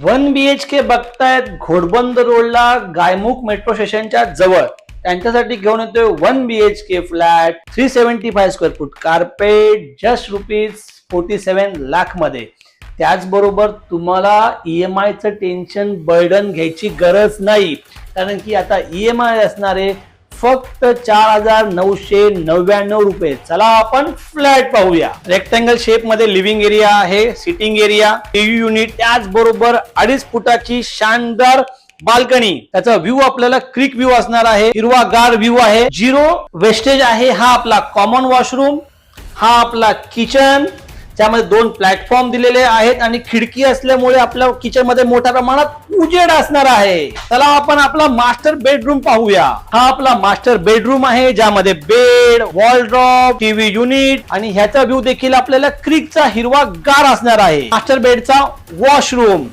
1 BHK बघतायत घोडबंदर रोडला Gaimukh metro स्टेशनच्या जवळ. त्यांच्यासाठी घेऊन येतोय 1 BHK flat 375 square foot carpet just ₹47 lakh मध्ये. त्याचबरोबर तुम्हाला EMI चं टेन्शन बर्डन घ्यायची गरज नाही, कारण की आता EMI असणार आहे फक्त ₹4,999. चला आपण फ्लॅट पाहूया. रेक्टँगल शेप मध्ये लिव्हिंग एरिया आहे, सिटिंग एरिया, टीव्ही युनिट, त्याचबरोबर 2.5 फुटाची शानदार बाल्कनी. त्याचा व्ह्यू आपल्याला क्रिक व्ह्यू असणार आहे, हिरवागार व्ह्यू आहे, 0 वेस्टेज आहे. हा आपला कॉमन वॉशरूम, हा आपला किचन, त्यामध्ये 2 प्लॅटफॉर्म दिलेले आहेत आणि खिडकी असल्यामुळे आपल्या किचन मध्ये मोठ्या प्रमाणात उजेड असणार आहे. चला आपण आपला मास्टर बेडरूम पाहूया. हा आपला मास्टर बेडरूम आहे, ज्यामध्ये बेड, वॉलड्रॉप, टीव्ही युनिट आणि ह्याचा व्ह्यू देखील आपल्याला क्रिकचा हिरवागार असणार आहे. Master बेडचा washroom,